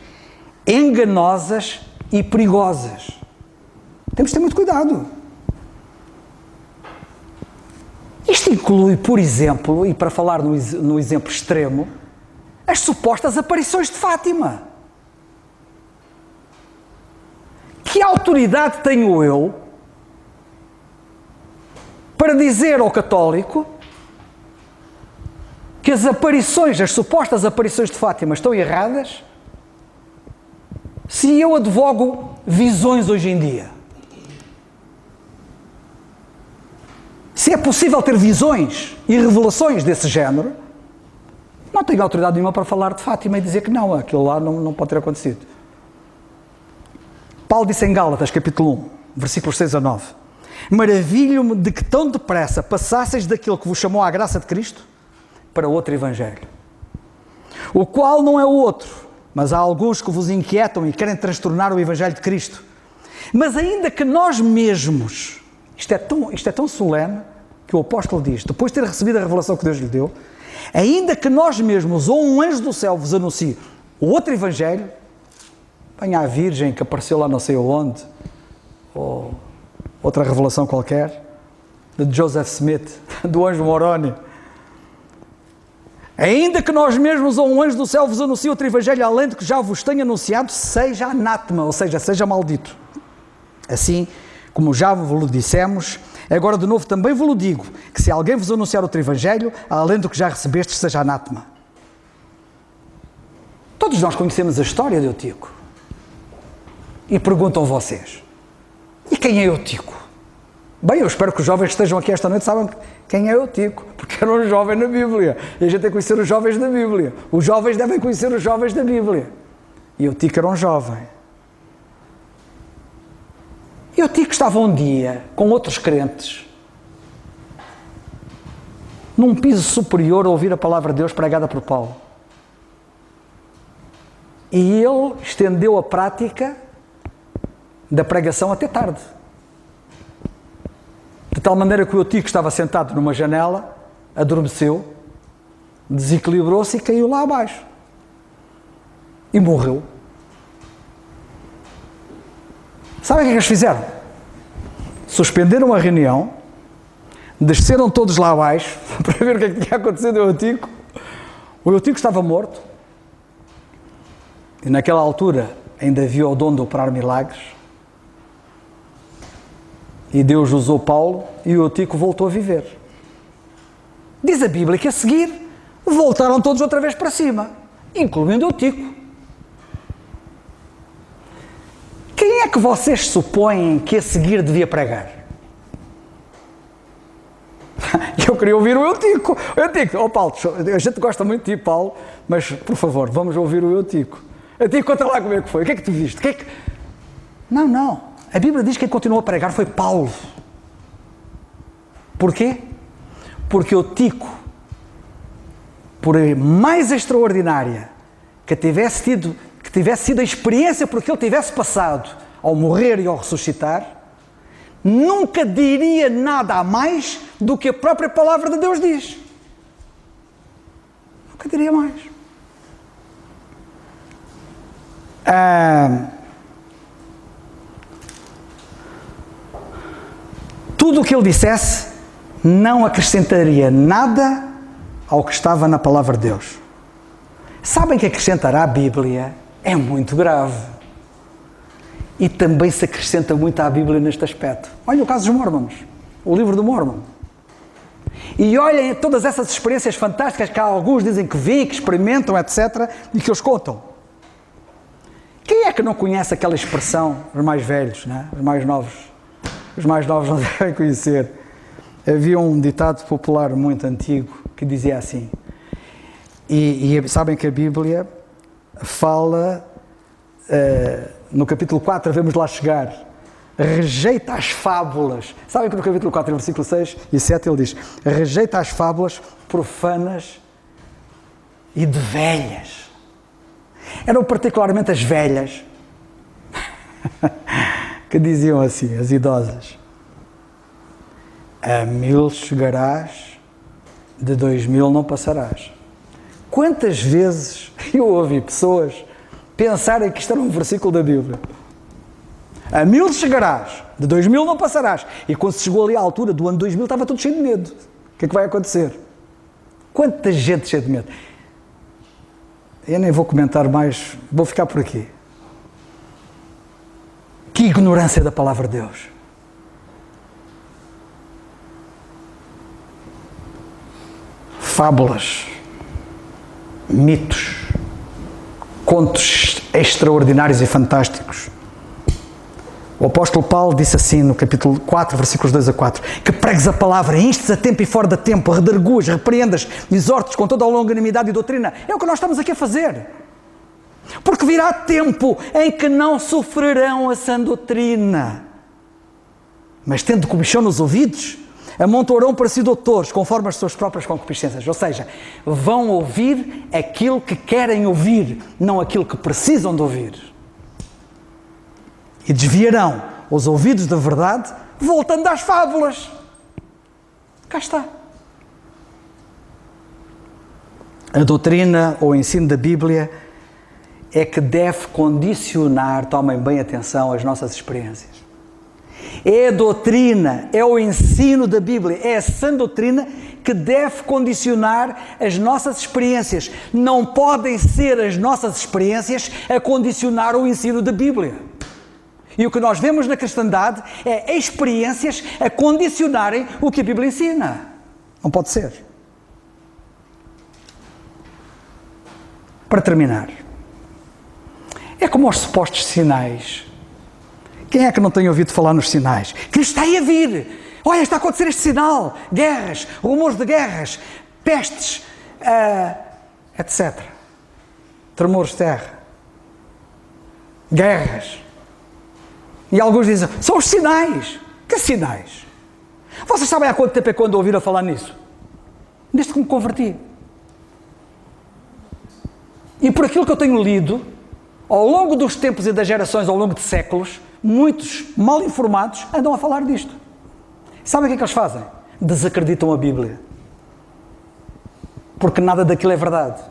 enganosas e perigosas. Temos de ter muito cuidado. Isto inclui, por exemplo, e para falar no exemplo extremo, as supostas aparições de Fátima. Que autoridade tenho eu para dizer ao católico que as supostas aparições de Fátima estão erradas, se eu advogo visões hoje em dia? Se é possível ter visões e revelações desse género, Não tenho autoridade nenhuma para falar de Fátima e dizer que não, aquilo lá não pode ter acontecido. Paulo disse em Gálatas, capítulo 1, versículos 6 a 9: maravilho-me de que tão depressa passasseis daquilo que vos chamou à graça de Cristo para outro evangelho, o qual não é o outro, mas há alguns que vos inquietam e querem transtornar o evangelho de Cristo. Mas ainda que nós mesmos, isto é tão solene, que o apóstolo diz, depois de ter recebido a revelação que Deus lhe deu, ainda que nós mesmos ou um anjo do céu vos anuncie o outro evangelho, venha a Virgem que apareceu lá não sei onde, ou outra revelação qualquer, de Joseph Smith, do anjo Moroni, ainda que nós mesmos ou um anjo do céu vos anuncie outro evangelho além do que já vos tenho anunciado, seja anátema, ou seja, seja maldito. Assim como já vos dissemos, agora de novo também vos digo, que se alguém vos anunciar outro evangelho, além do que já recebestes, seja anátema. Todos nós conhecemos a história de Eutico. E perguntam vocês, e quem é Eutico? Bem, eu espero que os jovens que estejam aqui esta noite saibam quem é Eutico, porque era um jovem na Bíblia, e a gente tem que conhecer os jovens da Bíblia. Os jovens devem conhecer os jovens da Bíblia. E Eutico era um jovem. Eutico estava um dia com outros crentes, num piso superior, a ouvir a palavra de Deus pregada por Paulo. E ele estendeu a prática da pregação até tarde. De tal maneira que o Eutico estava sentado numa janela, adormeceu, desequilibrou-se e caiu lá abaixo. E morreu. Sabem o que é que eles fizeram? Suspenderam a reunião, desceram todos lá abaixo para ver o que é que tinha acontecido ao Eutico. O Eutico estava morto. E naquela altura ainda havia o dom de operar milagres. E Deus usou Paulo e o Eutico voltou a viver. Diz a Bíblia que a seguir voltaram todos outra vez para cima, incluindo o Eutico. Quem é que vocês supõem que a seguir devia pregar? Eu queria ouvir o Eutico. Eutico, Paulo, a gente gosta muito de ti, Paulo, mas por favor, vamos ouvir o Eutico. Eutico, conta lá como é que foi. O que é que tu viste? Não. A Bíblia diz que quem continuou a pregar foi Paulo. Porquê? Porque Eutico, por mais extraordinária que tivesse sido a experiência por que ele tivesse passado ao morrer e ao ressuscitar, nunca diria nada a mais do que a própria palavra de Deus diz. Nunca diria mais. Tudo o que ele dissesse não acrescentaria nada ao que estava na palavra de Deus. Sabem que acrescentar à Bíblia é muito grave. E também se acrescenta muito à Bíblia neste aspecto. Olhem o caso dos Mormons, o livro do Mormon. E olhem todas essas experiências fantásticas que alguns dizem que veem, que experimentam, etc. e que eles contam. Quem é que não conhece aquela expressão, os mais velhos, né? Os mais novos não devem conhecer. Havia um ditado popular muito antigo que dizia assim, e sabem que a Bíblia fala, no capítulo 4, vamos lá chegar, rejeita as fábulas. Sabem que no capítulo 4, no versículo 6 e 7, ele diz, rejeita as fábulas profanas e de velhas. Eram particularmente as velhas que diziam assim, as idosas, a 1000 chegarás, de 2000 não passarás. Quantas vezes eu ouvi pessoas pensarem que isto era um versículo da Bíblia? A 1000 chegarás, de 2000 não passarás. E quando se chegou ali à altura do ano 2000 estava tudo cheio de medo. O que é que vai acontecer? Quanta gente cheia de medo. Eu nem vou comentar mais, vou ficar por aqui. Que ignorância da palavra de Deus. Fábulas, mitos, contos extraordinários e fantásticos. O apóstolo Paulo disse assim no capítulo 4, versículos 2 a 4, que pregues a palavra, instes a tempo e fora de tempo, redarguas, repreendas, exortes com toda a longanimidade e doutrina. É o que nós estamos aqui a fazer. Porque virá tempo em que não sofrerão a sã doutrina, mas tendo comichão nos ouvidos, amontoarão para si doutores, conforme as suas próprias concupiscências. Ou seja, vão ouvir aquilo que querem ouvir, não aquilo que precisam de ouvir. E desviarão os ouvidos da verdade, voltando às fábulas. Cá está. A doutrina ou o ensino da Bíblia é que deve condicionar, tomem bem atenção, as nossas experiências. É a doutrina, é o ensino da Bíblia, é a sã doutrina que deve condicionar as nossas experiências. Não podem ser as nossas experiências a condicionar o ensino da Bíblia. E o que nós vemos na cristandade é experiências a condicionarem o que a Bíblia ensina. Não pode ser. Para terminar, é como os supostos sinais. Quem é que não tem ouvido falar nos sinais? Cristo está aí a vir. Olha, está a acontecer este sinal. Guerras, rumores de guerras, pestes, etc. Tremores de terra. Guerras. E alguns dizem, são os sinais. Que sinais? Vocês sabem há quanto tempo é quando ouviram falar nisso? Desde que me converti. E por aquilo que eu tenho lido, ao longo dos tempos e das gerações, ao longo de séculos, muitos mal informados andam a falar disto. Sabem o que é que eles fazem? Desacreditam a Bíblia. Porque nada daquilo é verdade.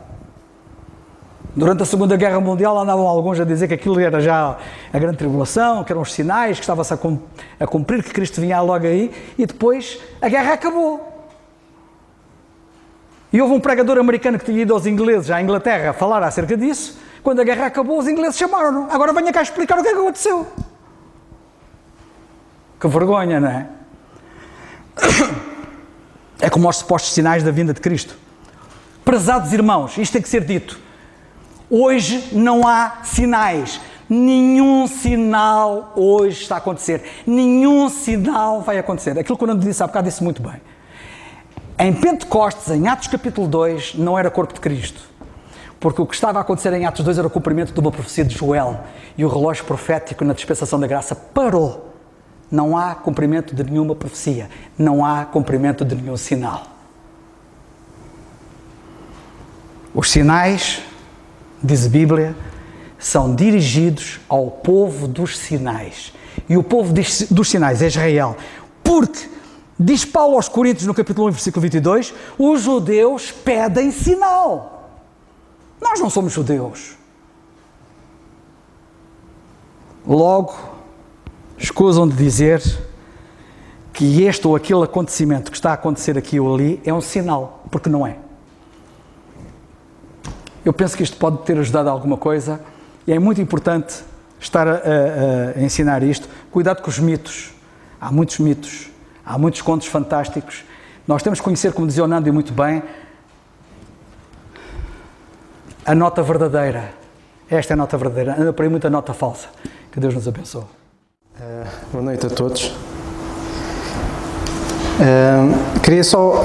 Durante a Segunda Guerra Mundial andavam alguns a dizer que aquilo era já a grande tribulação, que eram os sinais, que estava-se a cumprir, que Cristo vinha logo aí, e depois a guerra acabou. E houve um pregador americano que tinha ido aos ingleses à Inglaterra a falar acerca disso. Quando a guerra acabou, os ingleses chamaram-no. Agora venha cá explicar o que é que aconteceu. Que vergonha, não é? É como os supostos sinais da vinda de Cristo. Prezados irmãos, isto tem que ser dito. Hoje não há sinais. Nenhum sinal hoje está a acontecer. Nenhum sinal vai acontecer. Aquilo que o Nando disse há bocado disse muito bem. Em Pentecostes, em Atos capítulo 2, não era corpo de Cristo. Porque o que estava a acontecer em Atos 2 era o cumprimento de uma profecia de Joel. E o relógio profético na dispensação da graça parou. Não há cumprimento de nenhuma profecia. Não há cumprimento de nenhum sinal. Os sinais, diz a Bíblia, são dirigidos ao povo dos sinais. E o povo dos sinais é Israel. Porque, diz Paulo aos Coríntios no capítulo 1, versículo 22, os judeus pedem sinal. Nós não somos judeus. Logo, escusam de dizer que este ou aquele acontecimento que está a acontecer aqui ou ali é um sinal, porque não é. Eu penso que isto pode ter ajudado a alguma coisa e é muito importante estar a ensinar isto. Cuidado com os mitos. Há muitos contos fantásticos. Nós temos que conhecer, como dizia o Nando muito bem, a nota verdadeira. Esta é a nota verdadeira. Anda por aí muita nota falsa. Que Deus nos abençoe. Boa noite a todos. Queria só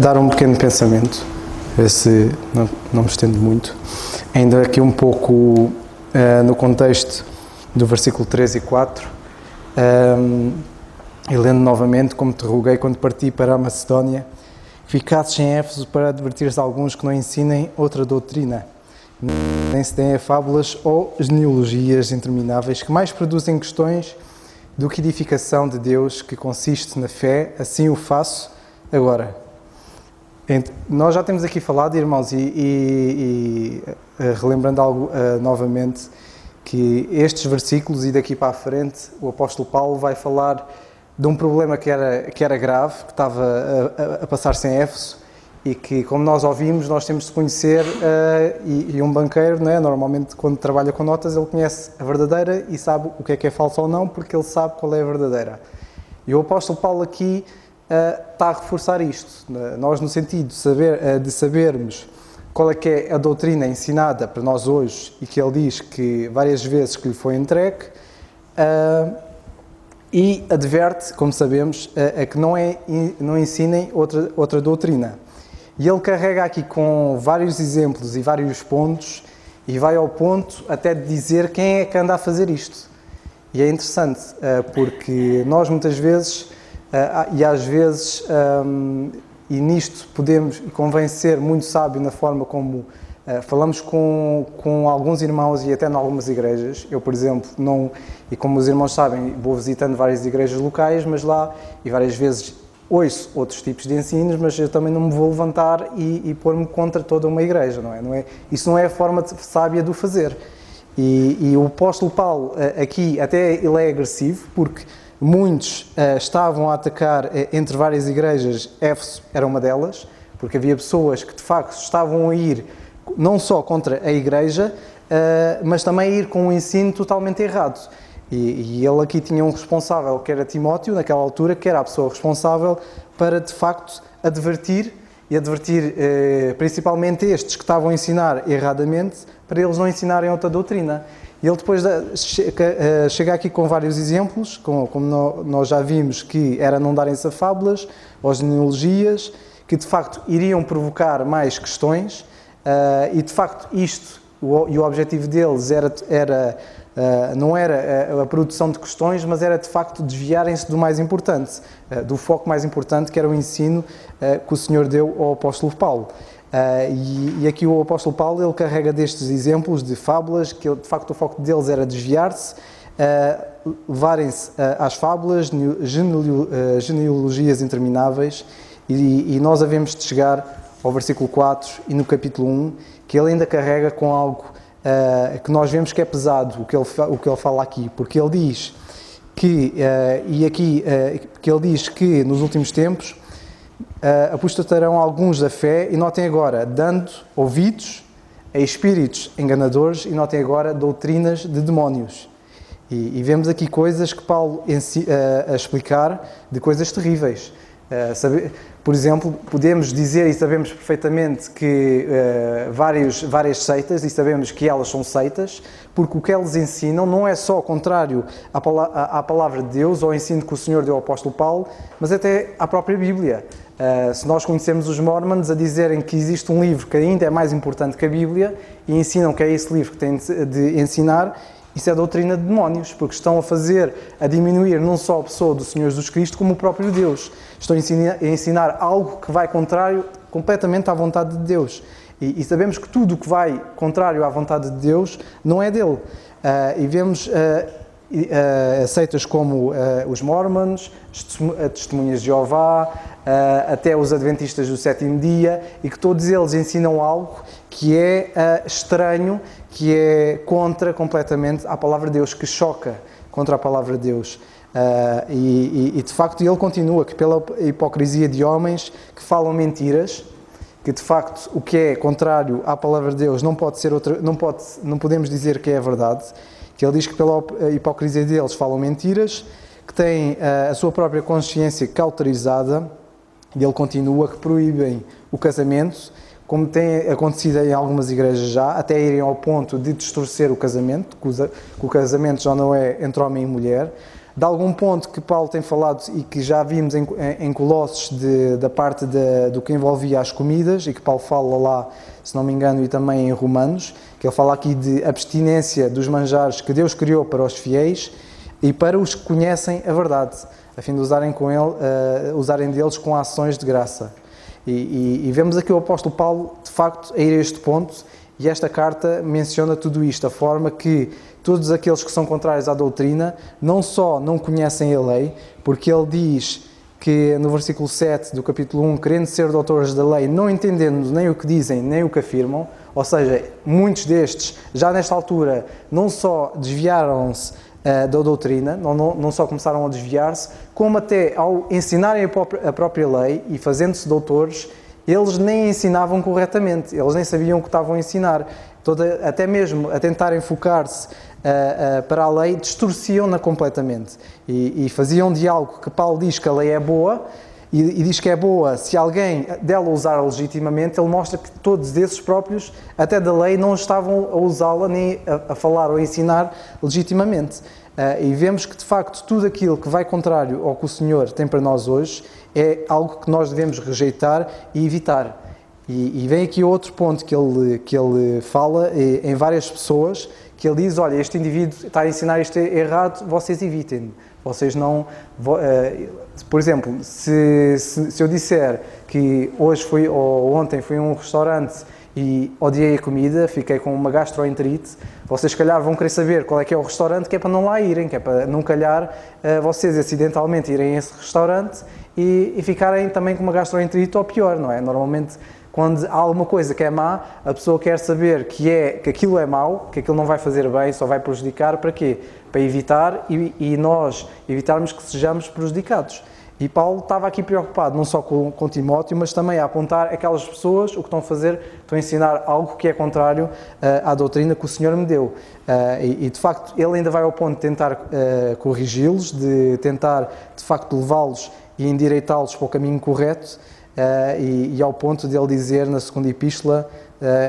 dar um pequeno pensamento, ver se não me estendo muito, ainda aqui um pouco no contexto do versículo 3 e 4, e lendo novamente, como te roguei quando parti para a Macedónia, ficasses em Éfeso para advertir-se a alguns que não ensinem outra doutrina, nem se deem a fábulas ou genealogias intermináveis que mais produzem questões do que edificação de Deus que consiste na fé, assim o faço agora. Nós já temos aqui falado, irmãos, e relembrando algo novamente, que estes versículos e daqui para a frente o apóstolo Paulo vai falar de um problema que era grave, que estava a passar-se em Éfeso, e que, como nós ouvimos, nós temos de conhecer, e um banqueiro, não é? Normalmente, quando trabalha com notas, ele conhece a verdadeira e sabe o que é falso ou não, porque ele sabe qual é a verdadeira. E o apóstolo Paulo aqui está a reforçar isto. Nós, no sentido de sabermos qual é que é a doutrina ensinada para nós hoje, e que ele diz que várias vezes que lhe foi entregue, e adverte, como sabemos, a que não ensinem outra doutrina. E ele carrega aqui com vários exemplos e vários pontos e vai ao ponto até de dizer quem é que anda a fazer isto. E é interessante, porque nós muitas vezes, e às vezes, e nisto podemos, e convém ser muito sábio na forma como falamos com alguns irmãos e até em algumas igrejas. Eu, por exemplo, não, e como os irmãos sabem, vou visitando várias igrejas locais, mas lá, e várias vezes ouço outros tipos de ensinos, mas eu também não me vou levantar e pôr-me contra toda uma igreja, não é? Isso não é a forma sábia de o fazer. E o apóstolo Paulo aqui até ele é agressivo, porque muitos estavam a atacar entre várias igrejas. Éfeso era uma delas, porque havia pessoas que de facto estavam a ir não só contra a igreja, mas também a ir com um ensino totalmente errado. E ele aqui tinha um responsável, que era Timóteo, naquela altura, que era a pessoa responsável para de facto advertir principalmente estes que estavam a ensinar erradamente, para eles não ensinarem outra doutrina. E ele depois chega aqui com vários exemplos, como nós já vimos, que era não darem-se a fábulas ou genealogias, que de facto iriam provocar mais questões, e de facto isto, e o objetivo deles não era a produção de questões, mas era de facto desviarem-se do mais importante, do foco mais importante, que era o ensino que o Senhor deu ao apóstolo Paulo. E aqui o apóstolo Paulo, ele carrega destes exemplos de fábulas, que de facto o foco deles era desviar-se, levarem-se às fábulas, genealogias intermináveis, e nós havemos de chegar ao versículo 4 e no capítulo 1, que ele ainda carrega com algo que nós vemos que é pesado, o que ele fala aqui, porque ele diz que, que ele diz que nos últimos tempos apostatarão alguns da fé, e notem agora, dando ouvidos a espíritos enganadores, e notem agora doutrinas de demónios. E vemos aqui coisas que Paulo a explicar de coisas terríveis. Por exemplo, podemos dizer e sabemos perfeitamente que várias seitas, e sabemos que elas são seitas, porque o que eles ensinam não é só contrário à palavra de Deus, ao ensino que o Senhor deu ao apóstolo Paulo, mas até à própria Bíblia. Se nós conhecemos os Mormons a dizerem que existe um livro que ainda é mais importante que a Bíblia, e ensinam que é esse livro que tem de ensinar, isso é doutrina de demónios, porque estão a diminuir não só a pessoa do Senhor Jesus Cristo, como o próprio Deus. Estão a ensinar algo que vai contrário completamente à vontade de Deus. E sabemos que tudo o que vai contrário à vontade de Deus não é dele. E vemos seitas como os Mormons, as Testemunhas de Jeová, até os Adventistas do Sétimo Dia, e que todos eles ensinam algo que é estranho, que é contra completamente a palavra de Deus, que choca contra a palavra de Deus. E de facto ele continua que pela hipocrisia de homens que falam mentiras, que de facto o que é contrário à palavra de Deus não pode ser não podemos dizer que é verdade, que ele diz que pela hipocrisia deles falam mentiras, que têm a sua própria consciência cauterizada, e ele continua que proíbem o casamento, como tem acontecido em algumas igrejas já, até irem ao ponto de distorcer o casamento, que o casamento já não é entre homem e mulher. De algum ponto que Paulo tem falado e que já vimos em Colossos, da parte do que envolvia as comidas, e que Paulo fala lá, se não me engano, e também em Romanos, que ele fala aqui de abstinência dos manjares que Deus criou para os fiéis e para os que conhecem a verdade, a fim de usarem deles com ações de graça. E vemos aqui o apóstolo Paulo, de facto, a ir a este ponto, e esta carta menciona tudo isto, a forma que todos aqueles que são contrários à doutrina, não só não conhecem a lei, porque ele diz que no versículo 7 do capítulo 1, querendo ser doutores da lei, não entendendo nem o que dizem, nem o que afirmam, ou seja, muitos destes, já nesta altura, não só desviaram-se da doutrina, não só começaram a desviar-se, como até ao ensinarem a própria lei e fazendo-se doutores, eles nem ensinavam corretamente, eles nem sabiam o que estavam a ensinar. Até mesmo a tentarem focar-se para a lei, distorciam-na completamente. E faziam de algo que Paulo diz que a lei é boa, e diz que é boa se alguém dela usar legitimamente, ele mostra que todos esses próprios, até da lei, não estavam a usá-la nem a falar ou a ensinar legitimamente. E vemos que, de facto, tudo aquilo que vai contrário ao que o Senhor tem para nós hoje é algo que nós devemos rejeitar e evitar. E vem aqui outro ponto que ele fala em várias pessoas, que ele diz, olha, este indivíduo está a ensinar isto errado, vocês evitem. Vocês não... Por exemplo, se eu disser que hoje fui, ou ontem fui a um restaurante e odiei a comida, fiquei com uma gastroenterite, vocês se calhar vão querer saber qual é que é o restaurante, que é para não lá irem, que é para não calhar vocês acidentalmente irem a esse restaurante e ficarem também com uma gastroenterite ou pior, não é? Normalmente, quando há alguma coisa que é má, a pessoa quer saber que aquilo é mau, que aquilo não vai fazer bem, só vai prejudicar, para quê? Para evitar e nós evitarmos que sejamos prejudicados. E Paulo estava aqui preocupado não só com Timóteo, mas também a apontar aquelas pessoas, o que estão a fazer, estão a ensinar algo que é contrário à doutrina que o Senhor me deu. E de facto ele ainda vai ao ponto de tentar corrigi-los, de tentar de facto levá-los e endireitá-los para o caminho correto, e ao ponto de ele dizer na segunda epístola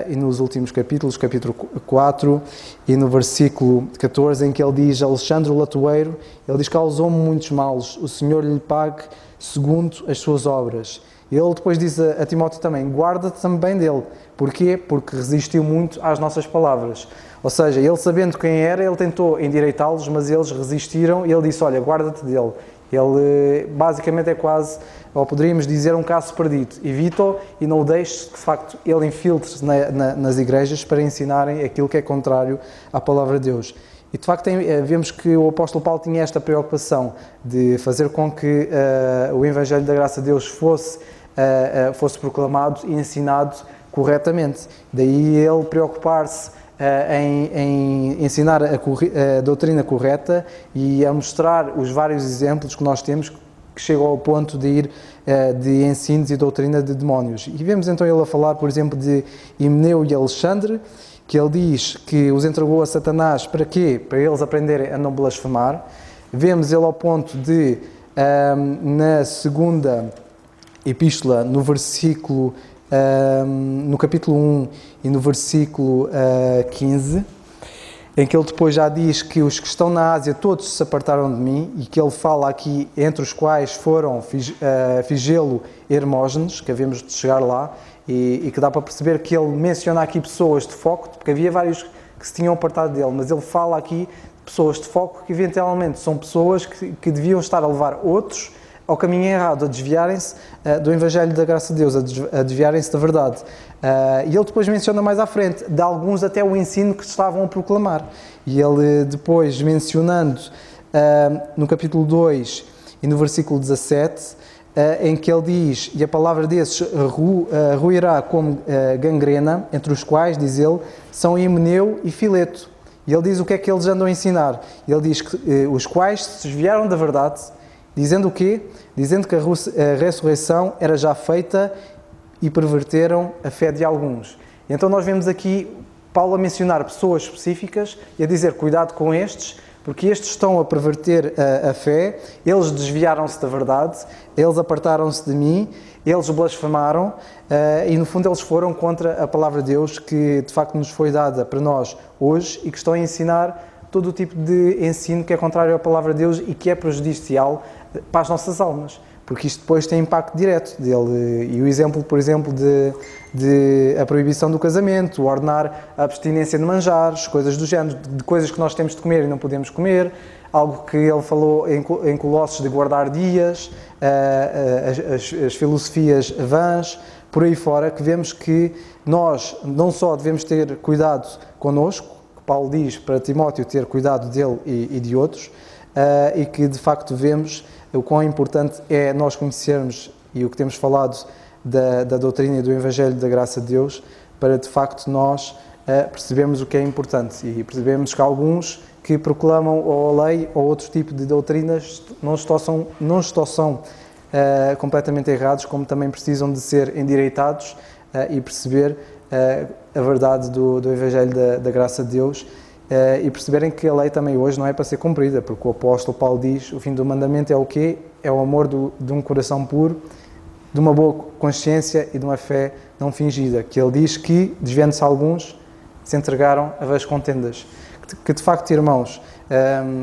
e nos últimos capítulos, capítulo 4 e no versículo 14, em que ele diz: Alexandre o latoeiro, ele diz: causou-me muitos males, o Senhor lhe pague segundo as suas obras. Ele depois diz a Timóteo também: guarda-te também dele. Porquê? Porque resistiu muito às nossas palavras. Ou seja, ele sabendo quem era, ele tentou endireitá-los, mas eles resistiram e ele disse: olha, guarda-te dele. Ele basicamente é quase, ou poderíamos dizer, um caso perdido. Evita-o e não o deixes que de facto ele infiltre-se nas igrejas para ensinarem aquilo que é contrário à palavra de Deus. E de facto vemos que o apóstolo Paulo tinha esta preocupação de fazer com que o Evangelho da Graça de Deus fosse proclamado e ensinado corretamente. Daí ele preocupar-se em ensinar a doutrina correta e a mostrar os vários exemplos que nós temos que chegam ao ponto de ir de ensinos e doutrina de demónios. E vemos então ele a falar, por exemplo, de Himeneu e Alexandre, que ele diz que os entregou a Satanás para quê? Para eles aprenderem a não blasfemar. Vemos ele ao ponto de, na segunda epístola, no versículo no capítulo 1 e no versículo 15, em que ele depois já diz que os que estão na Ásia todos se apartaram de mim, e que ele fala aqui, entre os quais foram Figelo e Hermógenes, que havemos de chegar lá, e que dá para perceber que ele menciona aqui pessoas de foco, porque havia vários que se tinham apartado dele, mas ele fala aqui de pessoas de foco que eventualmente são pessoas que deviam estar a levar outros ao caminho errado, a desviarem-se do Evangelho da Graça de Deus, a desviarem-se da verdade. E ele depois menciona mais à frente, de alguns até o ensino que estavam a proclamar. E ele depois, mencionando no capítulo 2 e no versículo 17, em que ele diz: e a palavra desses ruirá como gangrena, entre os quais, diz ele, são Himeneu e Fileto. E ele diz o que é que eles andam a ensinar. Ele diz que os quais se desviaram da verdade, dizendo o quê? Dizendo que a ressurreição era já feita e perverteram a fé de alguns. E então nós vemos aqui Paulo a mencionar pessoas específicas e a dizer: cuidado com estes, porque estes estão a perverter a fé, eles desviaram-se da verdade, eles apartaram-se de mim, eles blasfemaram e no fundo eles foram contra a palavra de Deus que de facto nos foi dada para nós hoje e que estão a ensinar todo o tipo de ensino que é contrário à palavra de Deus e que é prejudicial para as nossas almas, porque isto depois tem impacto direto dele. E o exemplo, por exemplo, de a proibição do casamento, ordenar a abstinência de manjares, coisas do género, de coisas que nós temos de comer e não podemos comer, algo que ele falou em Colossos de guardar dias, as filosofias vãs, por aí fora, que vemos que nós não só devemos ter cuidado connosco, que Paulo diz para Timóteo ter cuidado dele e de outros, e que de facto vemos o quão importante é nós conhecermos, e o que temos falado da doutrina e do Evangelho da Graça de Deus, para de facto nós percebermos o que é importante e percebemos que alguns que proclamam ou a lei ou outro tipo de doutrinas não estão completamente errados, como também precisam de ser endireitados e perceber a verdade do Evangelho da Graça de Deus. E perceberem que a lei também hoje não é para ser cumprida, porque o apóstolo Paulo diz: o fim do mandamento é o quê? é o amor de um coração puro, de uma boa consciência e de uma fé não fingida, que ele diz que, desviando-se alguns, se entregaram a vãs contendas. Que de facto, irmãos,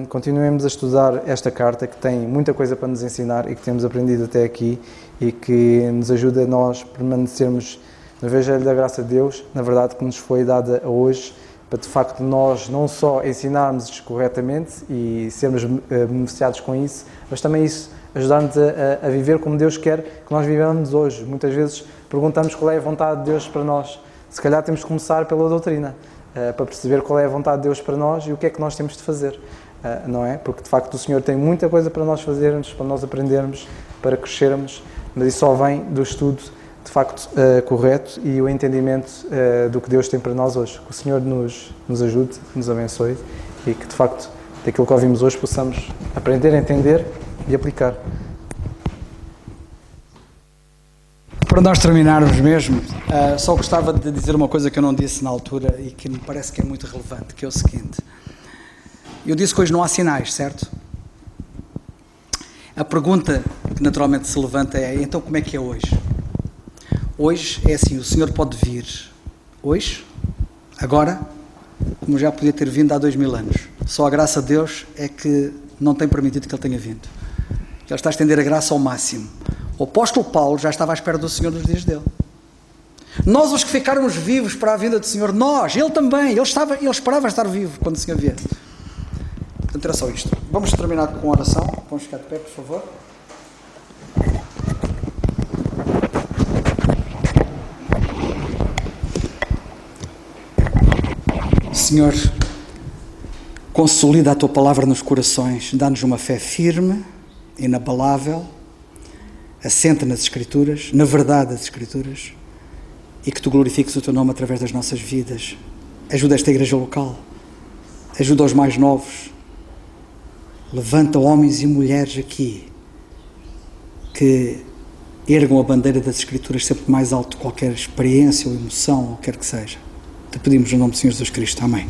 continuemos a estudar esta carta, que tem muita coisa para nos ensinar e que temos aprendido até aqui e que nos ajuda a nós permanecermos no Evangelho da graça de Deus, na verdade que nos foi dada hoje, para de facto nós não só ensinarmos corretamente e sermos beneficiados com isso, mas também isso ajudar-nos a viver como Deus quer que nós vivamos hoje. Muitas vezes perguntamos qual é a vontade de Deus para nós. Se calhar temos que começar pela doutrina, para perceber qual é a vontade de Deus para nós e o que é que nós temos de fazer, não é? Porque de facto o Senhor tem muita coisa para nós fazermos, para nós aprendermos, para crescermos, mas isso só vem do estudo de facto correto e o entendimento do que Deus tem para nós hoje. Que o Senhor nos ajude, nos abençoe e que de facto daquilo que ouvimos hoje possamos aprender, entender e aplicar. Para nós terminarmos mesmo, só gostava de dizer uma coisa que eu não disse na altura e que me parece que é muito relevante, que é o seguinte. Eu disse que hoje não há sinais, certo? A pergunta que naturalmente se levanta é, então como é que é hoje? Hoje é assim, o Senhor pode vir hoje, agora, como já podia ter vindo há 2000 anos. Só a graça de Deus é que não tem permitido que Ele tenha vindo. Ele está a estender a graça ao máximo. O apóstolo Paulo já estava à espera do Senhor nos dias dele. Nós, os que ficarmos vivos para a vinda do Senhor, nós, ele também, ele esperava estar vivo quando o Senhor vier. Portanto, era só isto. Vamos terminar com a oração. Vamos ficar de pé, por favor. Senhor, consolida a Tua palavra nos corações, dá-nos uma fé firme, inabalável, assenta nas Escrituras, na verdade das Escrituras, e que Tu glorifiques o Teu nome através das nossas vidas. Ajuda esta igreja local, ajuda os mais novos, levanta homens e mulheres aqui que ergam a bandeira das Escrituras sempre mais alto, qualquer experiência ou emoção, ou quer que seja. Te pedimos no nome do Senhor Jesus Cristo. Amém.